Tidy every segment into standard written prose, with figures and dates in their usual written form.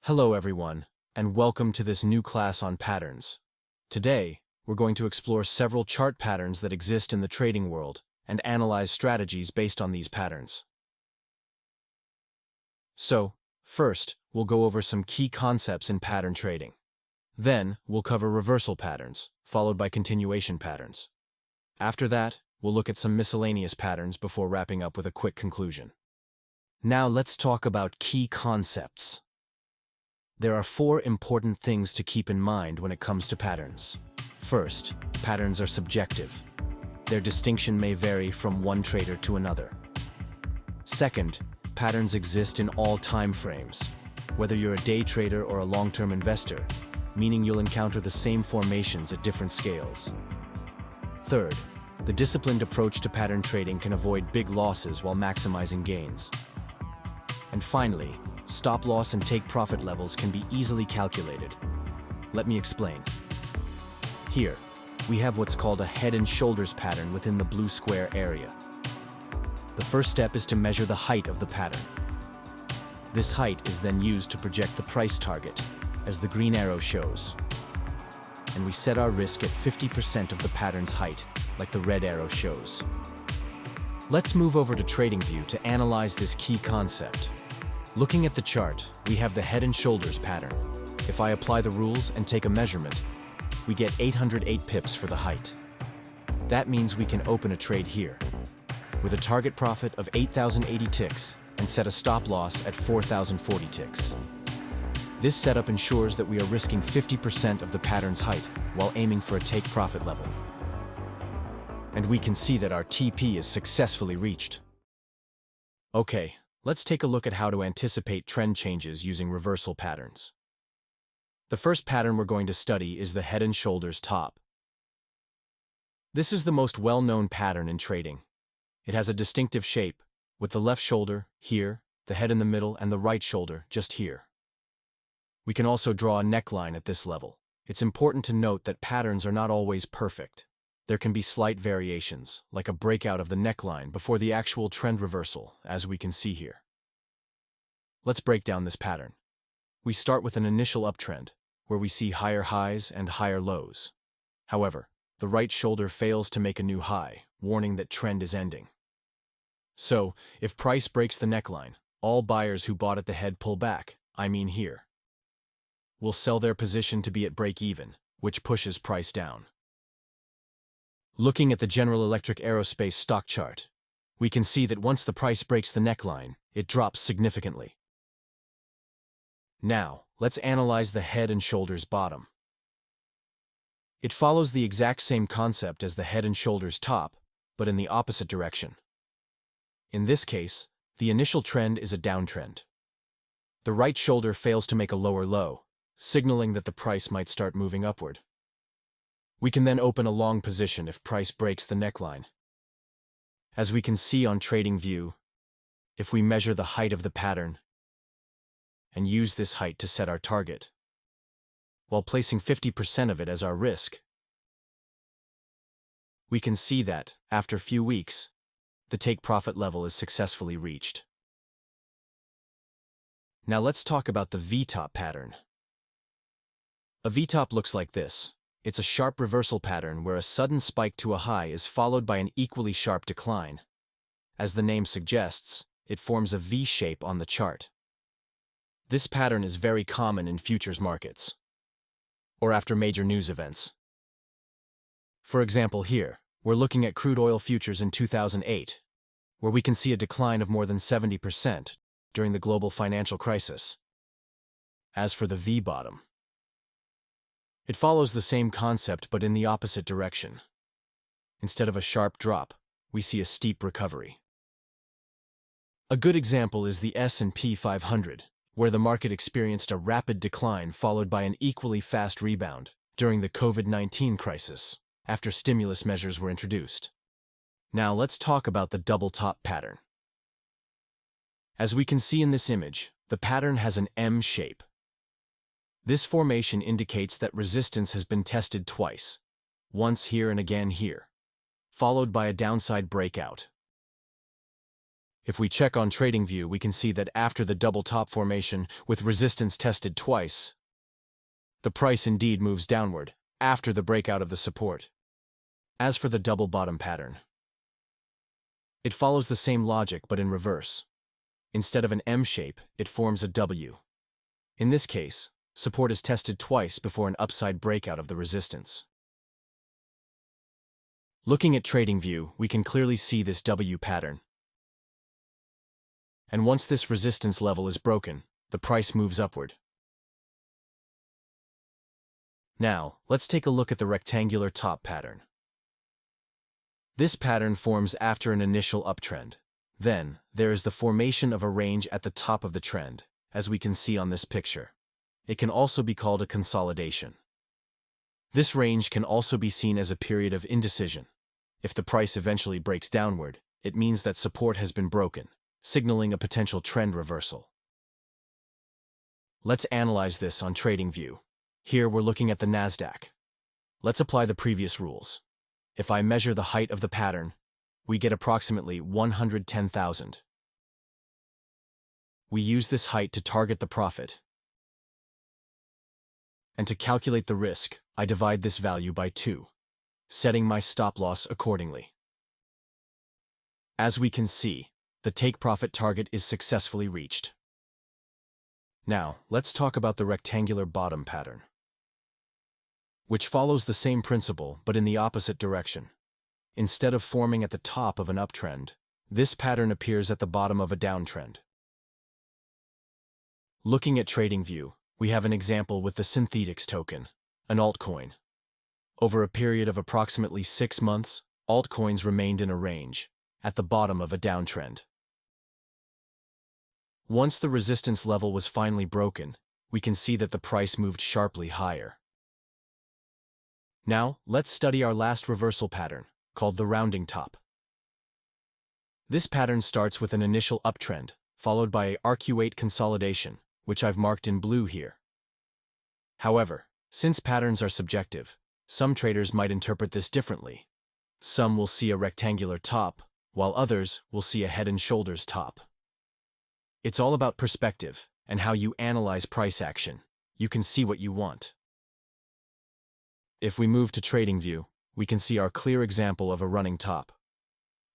Hello everyone, and welcome to this new class on patterns. Today, we're going to explore several chart patterns that exist in the trading world and analyze strategies based on these patterns. So, first, we'll go over some key concepts in pattern trading. Then, we'll cover reversal patterns, followed by continuation patterns. After that, we'll look at some miscellaneous patterns before wrapping up with a quick conclusion. Now let's talk about key concepts. There are four important things to keep in mind when it comes to patterns. First, patterns are subjective. Their distinction may vary from one trader to another. Second, patterns exist in all time frames, whether you're a day trader or a long-term investor, meaning you'll encounter the same formations at different scales. Third, the disciplined approach to pattern trading can avoid big losses while maximizing gains. And finally, stop loss and take profit levels can be easily calculated. Let me explain. Here, we have what's called a head and shoulders pattern within the blue square area. The first step is to measure the height of the pattern. This height is then used to project the price target, as the green arrow shows. And we set our risk at 50% of the pattern's height, like the red arrow shows. Let's move over to TradingView to analyze this key concept. Looking at the chart, we have the head and shoulders pattern. If I apply the rules and take a measurement, we get 808 pips for the height. That means we can open a trade here, with a target profit of 8,080 ticks and set a stop loss at 4,040 ticks. This setup ensures that we are risking 50% of the pattern's height while aiming for a take profit level. And we can see that our TP is successfully reached. Okay. Let's take a look at how to anticipate trend changes using reversal patterns. The first pattern we're going to study is the head and shoulders top. This is the most well-known pattern in trading. It has a distinctive shape, with the left shoulder here, the head in the middle, and the right shoulder just here. We can also draw a neckline at this level. It's important to note that patterns are not always perfect. There can be slight variations, like a breakout of the neckline before the actual trend reversal, as we can see here. Let's break down this pattern. We start with an initial uptrend, where we see higher highs and higher lows. However, the right shoulder fails to make a new high, warning that trend is ending. So, if price breaks the neckline, all buyers who bought at the head pull back, I mean here. Will sell their position to be at break-even, which pushes price down. Looking at the General Electric Aerospace stock chart, we can see that once the price breaks the neckline, it drops significantly. Now, let's analyze the head and shoulders bottom. It follows the exact same concept as the head and shoulders top, but in the opposite direction. In this case, the initial trend is a downtrend. The right shoulder fails to make a lower low, signaling that the price might start moving upward. We can then open a long position if price breaks the neckline. As we can see on TradingView, if we measure the height of the pattern and use this height to set our target, while placing 50% of it as our risk, we can see that, after a few weeks, the take profit level is successfully reached. Now let's talk about the V-top pattern. A V-top looks like this. It's a sharp reversal pattern where a sudden spike to a high is followed by an equally sharp decline. As the name suggests, it forms a V shape on the chart. This pattern is very common in futures markets, or after major news events. For example, here, we're looking at crude oil futures in 2008, where we can see a decline of more than 70% during the global financial crisis. As for the V bottom, it follows the same concept but in the opposite direction. Instead of a sharp drop, we see a steep recovery. A good example is the S&P 500, where the market experienced a rapid decline followed by an equally fast rebound during the COVID-19 crisis, after stimulus measures were introduced. Now let's talk about the double top pattern. As we can see in this image, the pattern has an M shape. This formation indicates that resistance has been tested twice, once here and again here, followed by a downside breakout. If we check on TradingView, we can see that after the double top formation with resistance tested twice, the price indeed moves downward after the breakout of the support. As for the double bottom pattern, it follows the same logic but in reverse. Instead of an M shape, it forms a W. In this case, support is tested twice before an upside breakout of the resistance. Looking at TradingView, we can clearly see this W pattern. And once this resistance level is broken, the price moves upward. Now, let's take a look at the rectangular top pattern. This pattern forms after an initial uptrend. Then, there is the formation of a range at the top of the trend, as we can see on this picture. It can also be called a consolidation. This range can also be seen as a period of indecision. If the price eventually breaks downward, it means that support has been broken, signaling a potential trend reversal. Let's analyze this on TradingView. Here we're looking at the Nasdaq. Let's apply the previous rules. If I measure the height of the pattern, we get approximately 110,000. We use this height to target the profit. And to calculate the risk, I divide this value by 2, setting my stop loss accordingly. As we can see, the take profit target is successfully reached. Now, let's talk about the rectangular bottom pattern, which follows the same principle but in the opposite direction. Instead of forming at the top of an uptrend, this pattern appears at the bottom of a downtrend. Looking at TradingView, we have an example with the Synthetics token, an altcoin. Over a period of approximately 6 months, altcoins remained in a range, at the bottom of a downtrend. Once the resistance level was finally broken, we can see that the price moved sharply higher. Now, let's study our last reversal pattern, called the rounding top. This pattern starts with an initial uptrend, followed by a arcuate consolidation, which I've marked in blue here. However, since patterns are subjective, some traders might interpret this differently. Some will see a rectangular top, while others will see a head and shoulders top. It's all about perspective and how you analyze price action. You can see what you want. If we move to TradingView, we can see our clear example of a running top.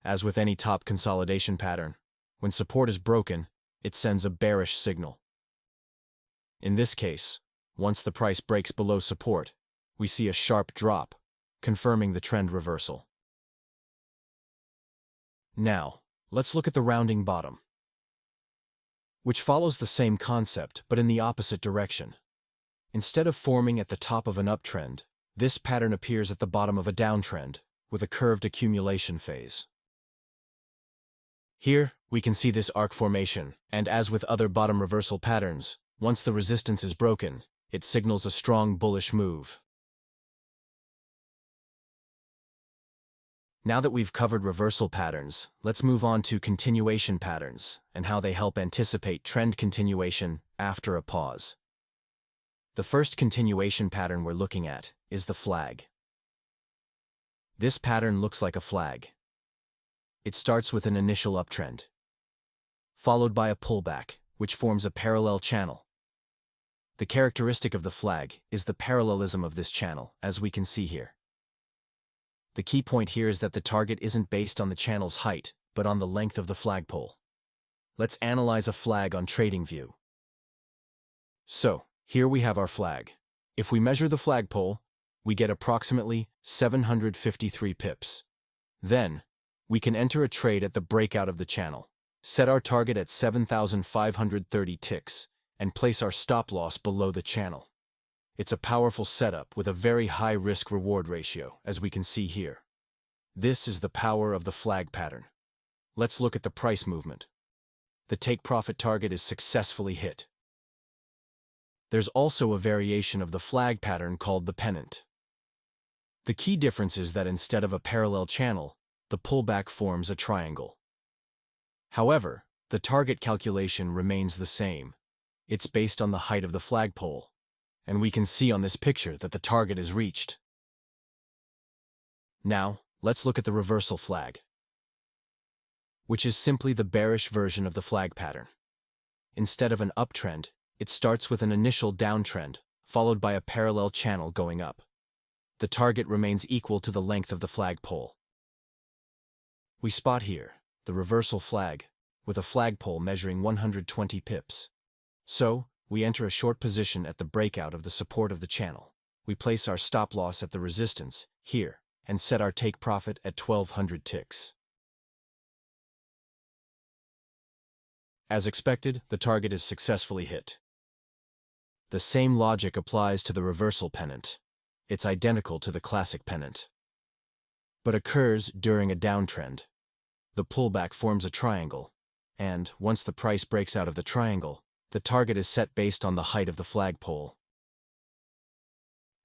As with any top consolidation pattern, when support is broken, it sends a bearish signal. In this case, once the price breaks below support, we see a sharp drop, confirming the trend reversal. Now, let's look at the rounding bottom, which follows the same concept but in the opposite direction. Instead of forming at the top of an uptrend, this pattern appears at the bottom of a downtrend, with a curved accumulation phase. Here, we can see this arc formation, and as with other bottom reversal patterns, once the resistance is broken, it signals a strong bullish move. Now that we've covered reversal patterns, let's move on to continuation patterns and how they help anticipate trend continuation after a pause. The first continuation pattern we're looking at is the flag. This pattern looks like a flag. It starts with an initial uptrend, followed by a pullback, which forms a parallel channel. The characteristic of the flag is the parallelism of this channel, as we can see here. The key point here is that the target isn't based on the channel's height, but on the length of the flagpole. Let's analyze a flag on TradingView. So, here we have our flag. If we measure the flagpole, we get approximately 753 pips. Then, we can enter a trade at the breakout of the channel, set our target at 7,530 ticks, and place our stop loss below the channel. It's a powerful setup with a very high risk-reward ratio, as we can see here. This is the power of the flag pattern. Let's look at the price movement. The take-profit target is successfully hit. There's also a variation of the flag pattern called the pennant. The key difference is that instead of a parallel channel, the pullback forms a triangle. However, the target calculation remains the same. It's based on the height of the flagpole, and we can see on this picture that the target is reached. Now, let's look at the reversal flag. which is simply the bearish version of the flag pattern. Instead of an uptrend, it starts with an initial downtrend, followed by a parallel channel going up. The target remains equal to the length of the flagpole. We spot here the reversal flag, with a flagpole measuring 120 pips. So, we enter a short position at the breakout of the support of the channel. We place our stop loss at the resistance, here, and set our take profit at 1200 ticks. As expected, the target is successfully hit. The same logic applies to the reversal pennant. It's identical to the classic pennant, but occurs during a downtrend. The pullback forms a triangle, and once the price breaks out of the triangle, the target is set based on the height of the flagpole.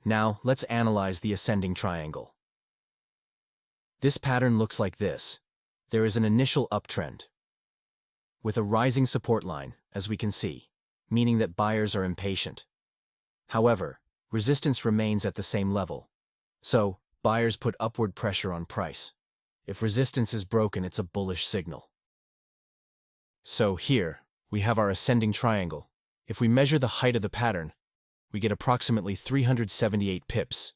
Now, let's analyze the ascending triangle. This pattern looks like this. There is an initial uptrend, with a rising support line, as we can see, meaning that buyers are impatient. However, resistance remains at the same level, so buyers put upward pressure on price. If resistance is broken, it's a bullish signal. So here, we have our ascending triangle. If we measure the height of the pattern, we get approximately 378 pips.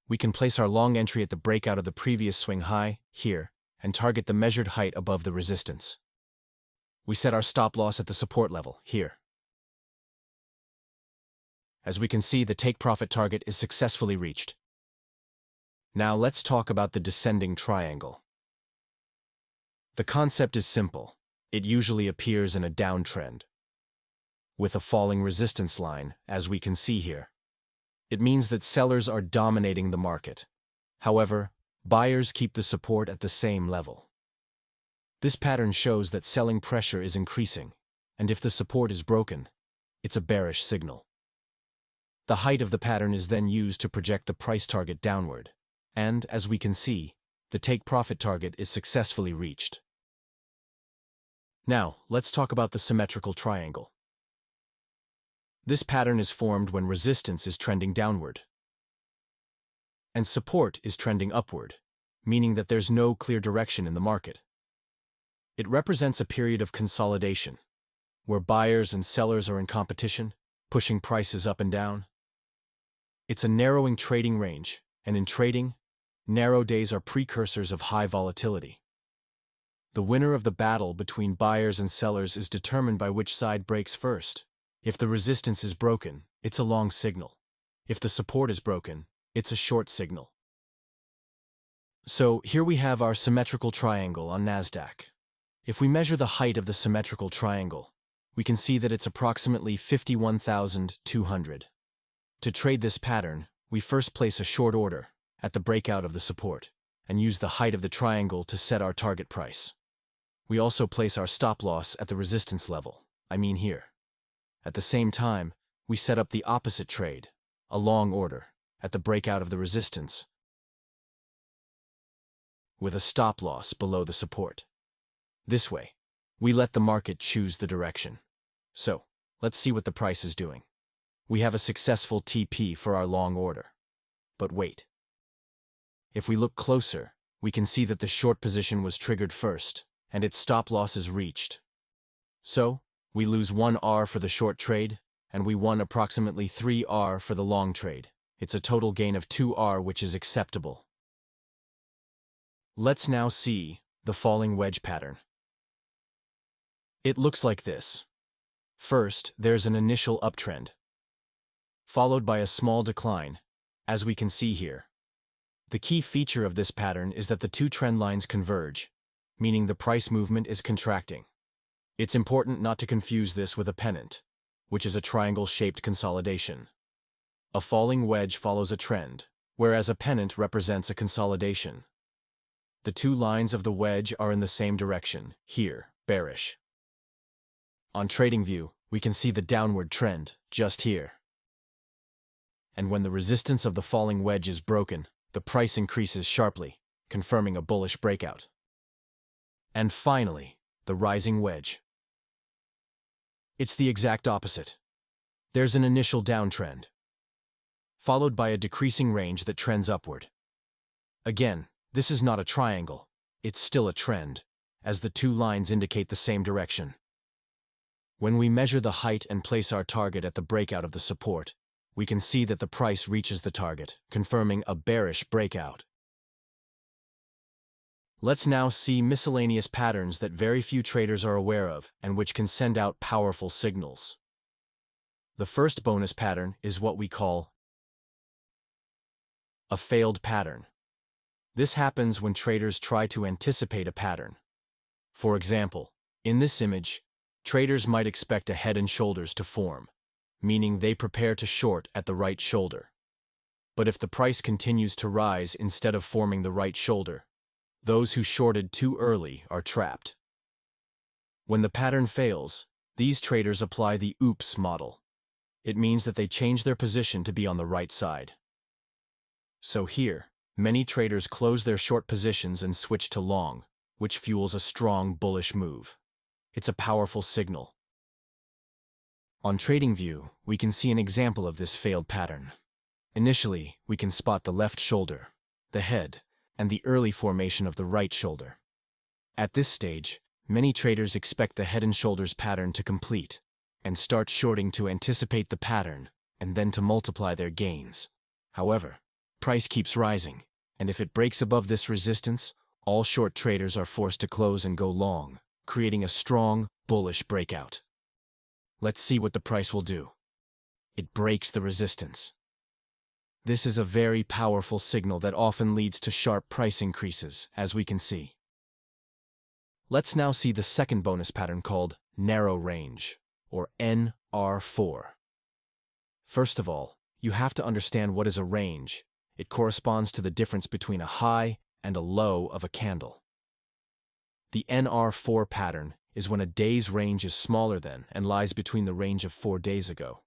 We can place our long entry at the breakout of the previous swing high, here, and target the measured height above the resistance. We set our stop loss at the support level, here. As we can see, the take profit target is successfully reached. Now let's talk about the descending triangle. The concept is simple. It usually appears in a downtrend, with a falling resistance line, as we can see here. It means that sellers are dominating the market. However, buyers keep the support at the same level. This pattern shows that selling pressure is increasing, and if the support is broken, it's a bearish signal. The height of the pattern is then used to project the price target downward, and, as we can see, the take profit target is successfully reached. Now, let's talk about the symmetrical triangle. This pattern is formed when resistance is trending downward, and support is trending upward, meaning that there's no clear direction in the market. It represents a period of consolidation, where buyers and sellers are in competition, pushing prices up and down. It's a narrowing trading range, and in trading, narrow days are precursors of high volatility. The winner of the battle between buyers and sellers is determined by which side breaks first. If the resistance is broken, it's a long signal. If the support is broken, it's a short signal. So here we have our symmetrical triangle on Nasdaq. If we measure the height of the symmetrical triangle, we can see that it's approximately 51,200. To trade this pattern, we first place a short order at the breakout of the support and use the height of the triangle to set our target price. We also place our stop loss at the resistance level, here. At the same time, we set up the opposite trade, a long order, at the breakout of the resistance, with a stop loss below the support. This way, we let the market choose the direction. So, let's see what the price is doing. We have a successful TP for our long order. But wait. If we look closer, we can see that the short position was triggered first, and its stop loss is reached. So, we lose 1 R for the short trade, and we won approximately 3 R for the long trade. It's a total gain of 2 R, which is acceptable. Let's now see the falling wedge pattern. It looks like this. First, there's an initial uptrend, followed by a small decline, as we can see here. The key feature of this pattern is that the two trend lines converge, meaning the price movement is contracting. It's important not to confuse this with a pennant, which is a triangle-shaped consolidation. A falling wedge follows a trend, whereas a pennant represents a consolidation. The two lines of the wedge are in the same direction, here, bearish. On TradingView, we can see the downward trend, just here. And when the resistance of the falling wedge is broken, the price increases sharply, confirming a bullish breakout. And finally, the rising wedge. It's the exact opposite. There's an initial downtrend, followed by a decreasing range that trends upward. Again, this is not a triangle, it's still a trend, as the two lines indicate the same direction. When we measure the height and place our target at the breakout of the support, we can see that the price reaches the target, confirming a bearish breakout. Let's now see miscellaneous patterns that very few traders are aware of and which can send out powerful signals. The first bonus pattern is what we call a failed pattern. This happens when traders try to anticipate a pattern. For example, in this image, traders might expect a head and shoulders to form, meaning they prepare to short at the right shoulder. But if the price continues to rise instead of forming the right shoulder, those who shorted too early are trapped. When the pattern fails, these traders apply the oops model. It means that they change their position to be on the right side. So here, many traders close their short positions and switch to long, which fuels a strong bullish move. It's a powerful signal. On TradingView, we can see an example of this failed pattern. Initially, we can spot the left shoulder, the head, and the early formation of the right shoulder. At this stage, many traders expect the head and shoulders pattern to complete and start shorting to anticipate the pattern and then to multiply their gains. However, price keeps rising, and if it breaks above this resistance, all short traders are forced to close and go long, creating a strong, bullish breakout. Let's see what the price will do. It breaks the resistance. This is a very powerful signal that often leads to sharp price increases, as we can see. Let's now see the second bonus pattern called narrow range, or NR4. First of all, you have to understand what is a range. It corresponds to the difference between a high and a low of a candle. The NR4 pattern is when a day's range is smaller than and lies between the range of 4 days ago.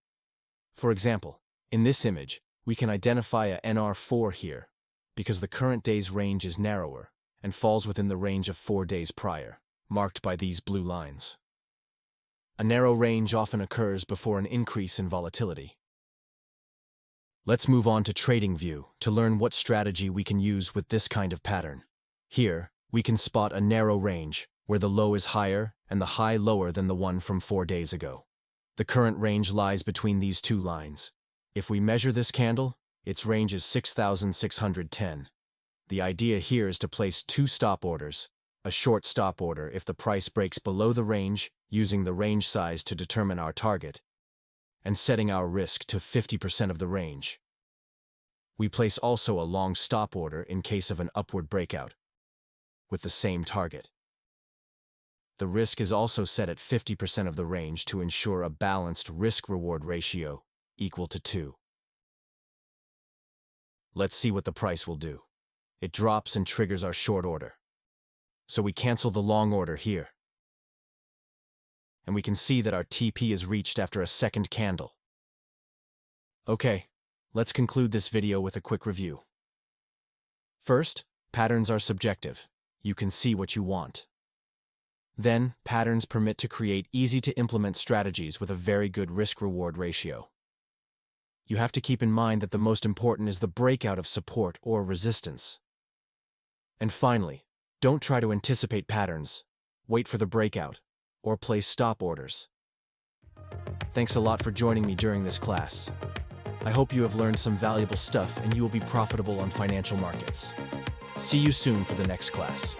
For example, in this image, we can identify a NR4 here because the current day's range is narrower and falls within the range of 4 days prior, marked by these blue lines. A narrow range often occurs before an increase in volatility. Let's move on to TradingView to learn what strategy we can use with this kind of pattern. Here, we can spot a narrow range where the low is higher and the high lower than the one from 4 days ago. The current range lies between these two lines. If we measure this candle, its range is 6,610. The idea here is to place 2 stop orders, a short stop order if the price breaks below the range, using the range size to determine our target, and setting our risk to 50% of the range. We place also a long stop order in case of an upward breakout, with the same target. The risk is also set at 50% of the range to ensure a balanced risk-reward ratio equal to 2. Let's see what the price will do. It drops and triggers our short order. So we cancel the long order here. And we can see that our TP is reached after a second candle. Okay, let's conclude this video with a quick review. First, patterns are subjective. You can see what you want. Then, patterns permit to create easy-to-implement strategies with a very good risk-reward ratio. You have to keep in mind that the most important is the breakout of support or resistance. And finally, don't try to anticipate patterns. Wait for the breakout, or place stop orders. Thanks a lot for joining me during this class. I hope you have learned some valuable stuff and you will be profitable on financial markets. See you soon for the next class.